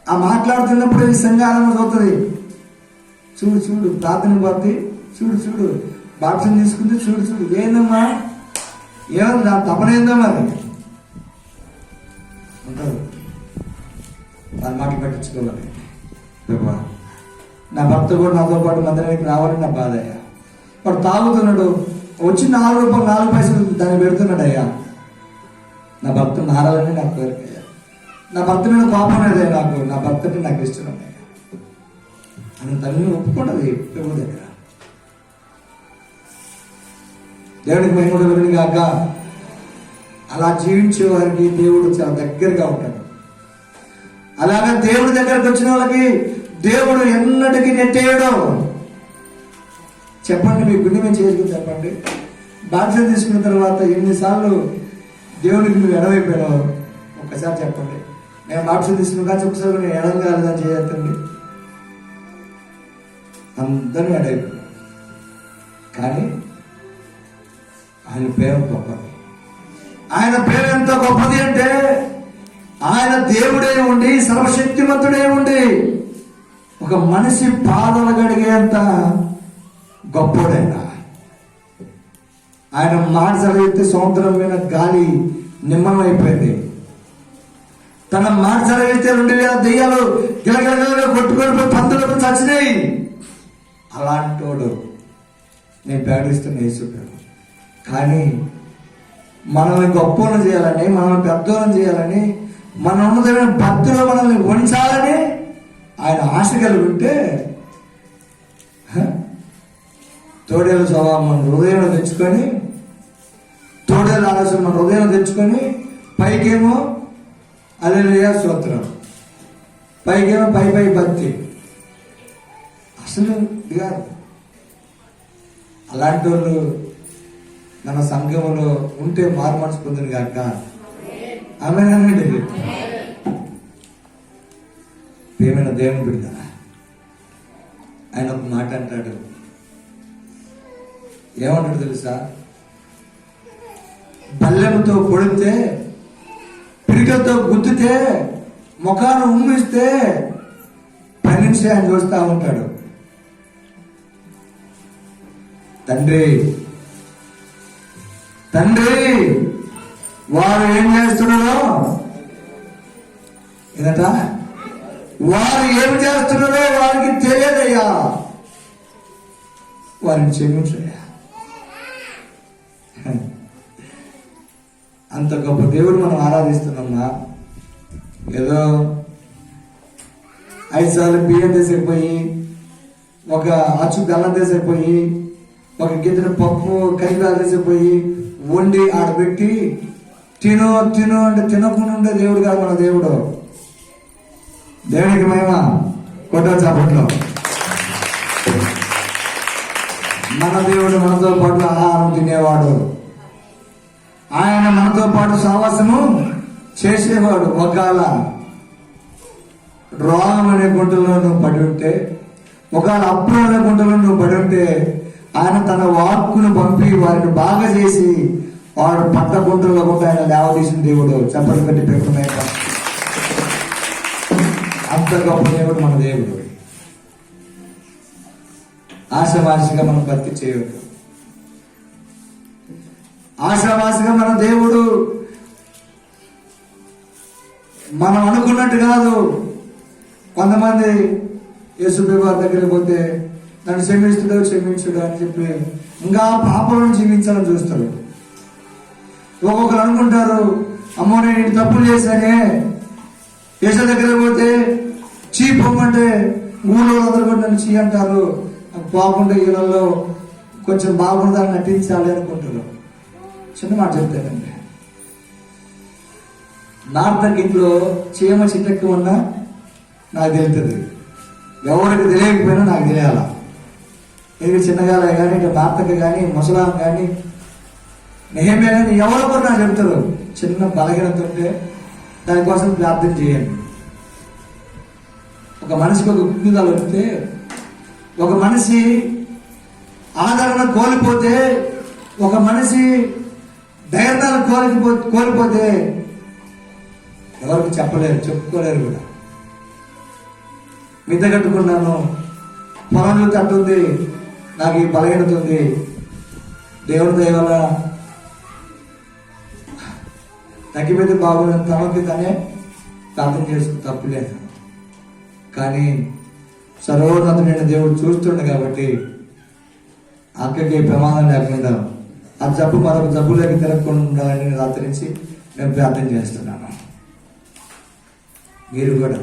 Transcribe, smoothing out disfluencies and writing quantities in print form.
ఆ మాట్లాడుతున్నప్పుడు ఈ సంఘాలను చూస్తుంది. చూడు చూడు ప్రార్థన పోతే చూడు చూడు బాప్సం తీసుకుంటే చూడు చూడు ఏందమ్మా ఏమన్నా నా తపనేందో మరి ఉంటారు. వాళ్ళ మాట పట్టించుకోవాలి. నా భర్త కూడా నాతో పాటు మందిరానికి రావాలని నా బాధ అయ్యా. వాడు తాగుతున్నాడు, వచ్చి 4 రూపాయలు 4 పైసలు దాన్ని పెడుతున్నాడు అయ్యా. నా భర్త మారాలని నాకు కోరికయ్యా. నా భర్త మీద కోపం లేదయ్యా నాకు. నా భర్తని నాకు ఇష్టం అయ్యా అని తల్లిని ఒప్పుకుంటుంది ప్రభు దగ్గర. దేవుడికి మహిమ కలుగును గాక. అలా జీవించే వారికి దేవుడు చాలా దగ్గరగా ఉంటాడు. అలాగే దేవుడి దగ్గరకు వచ్చిన వాళ్ళకి దేవుడు ఎన్నటికీ నెట్టేయడు. చెప్పండి, మీ గుండె మీద చేసుకుని చెప్పండి. బాధ్యత తీసుకున్న తర్వాత ఎన్నిసార్లు దేవుడికి నువ్వు ఎడవైపోయావు ఒక్కసారి చెప్పండి. నేను బాధ్యత తీసుకున్న కానీ ఒకసారి నేను ఎడం కాలేదని చేయొద్దండి. అందరూ ఎడైపోయారు. కానీ ఆయన ప్రేమ గొప్పది. ఆయన ప్రేమ ఎంత గొప్పది అంటే ఆయన దేవుడే ఉండి సర్వశక్తిమంతుడే ఉండి ఒక మనిషి పాదలు గడిగేంత గొప్పడైనా ఆయన మాట చదివితే సముద్రం మీద గాలి నిమ్మమైపోయింది. తన మాట చదివితే 2000 దెయ్యాలు గిలగిలగా కొట్టుకొని పందులకు చచ్చినాయి. అలాంటి వాడు నేను పేడిస్తున్న యేసుడు. కానీ మనల్ని గొప్పలను చేయాలని, మనల్ని పెద్దలను చేయాలని, మన ఉన్నతమైన భక్తులు మనల్ని ఉంచాలని ఆయన ఆశ కలిగి ఉంటే తోడేలు స్వభావం మన హృదయంలో తెచ్చుకొని, తోడేలు ఆలోచన మన హృదయంలో తెచ్చుకొని పైకేమో హల్లెలూయా స్తోత్రం, పైకేమో పై భక్తి. అసలు కాదు. అలాంటి వాళ్ళు మన సంఘంలో ఉంటే మారు మనసు పొందిన కాక ఆమేనండి. ప్రియమైన దేవుని బిడ్డ, ఆయన ఒక మాట అంటాడు. ఏమంటాడు తెలుసా? బల్లెంతో కొడితే, పిడికలతో గుద్దితే, ముఖాన్ని ఉమ్మిస్తే పనించి ఆయన చూస్తా ఉంటాడు. తండ్రి తండ్రి వారు ఏం చేస్తున్నారో ఏదట వారు ఏం చేస్తున్నారో వారికి తెలియదయ్యా, వారిని క్షమించయ్యా. అంత గొప్ప దేవుడు మనం ఆరాధిస్తున్నామా? ఏదో 5 సార్లు బియ్యం తీసేపోయి, ఒక అచ్చు బెల్లం తీసేపోయి, ఒక గిద్దెన పప్పు కరివేపాకు తీసేపోయి వండి ఆడబెట్టి తిను తిను అంటే తినకుండా ఉండే దేవుడు కాదు మన దేవుడు. దేవునికి మహిమ. కొట్టాలి చప్పట్లో. మన దేవుడు మనతో పాటు ఆహారం తినేవాడు. ఆయన మనతో పాటు సహవాసము చేసేవాడు. ఒకవేళ రోగం అనే గుంటలో నువ్వు పడి ఉంటే, ఒకవేళ అప్పులు అనే గుంటలో నువ్వు పడి ఉంటే, ఆయన తన వాక్కును పంపి వారిని బాగా చేసి వాడు పట్ట గుంటల్లో కూడా ఆయన లేవదీసిన దేవుడు. చెప్పలు కట్టి పెట్టుకున్నాయి. అంత గొప్ప దేవుడు మన దేవుడు. ఆశావాసిగా మనం భక్తి చేయవద్దు. ఆశావాసిగా మన దేవుడు మనం అనుకున్నట్టు కాదు. కొంతమంది యేసుప్రభు వారి దగ్గరికి పోతే నన్ను క్షమిస్తుడు క్షమించుడు అని చెప్పి ఇంకా పాపలను జీవించాలని చూస్తారు. ఒక్కొక్కరు అనుకుంటారు, అమ్మో నేను తప్పులు చేశానే, యేసు దగ్గరికి పోతే చీ పొమ్మంటే ఊళ్ళో అందరూ కూడా నన్ను చీ అంటారు, పోకుండా వీళ్ళల్లో కొంచెం బాగుందని నటించాలి అనుకుంటారు. చిన్న మాట చెప్తానండి. నార్త్ ఇంట్లో చీమ చిట్టెక్కి ఉన్నా నాకు తెలుస్తుంది, ఎవరికి తెలియకపోయినా నాకు తెలియాల. ఇది చిన్నగాలే కానీ, ఇటు నార్తకి కానీ, ముసలాం కానీ, నెహెమ్యా కానీ ఎవరో కూడా నాకు చెప్తారు. చిన్న బలహీనత ఉంటే దానికోసం ప్రార్థన చేయండి. ఒక మనిషికి ఒక గుగ్గుదల వస్తే, ఒక మనిషి ఆదరణ కోల్పోతే, ఒక మనిషి ధైర్యాలు కోల్పోతే ఎవరికి చెప్పలేరు, చెప్పుకోలేరు కూడా. మిద్ద కట్టుకున్నాను, పొలం తట్టుంది, నాకు ఈ బలహీనత ఉంది. దేవుని దయ వల్ల తగ్గిపోతే బాగుందని తనకి తనే ప్రార్థన చేసుకుని తప్పులేదు. కానీ సర్వోన్నతుడైన దేవుడు చూస్తుండే కాబట్టి అక్కడికి ప్రమాదం లేకుండా ఆ జబ్బు మరొక జబ్బులోకి తిరగకుండా ఉండాలని రాత్రి నుంచి నేను ప్రార్థన చేస్తున్నాను. మీరు కూడా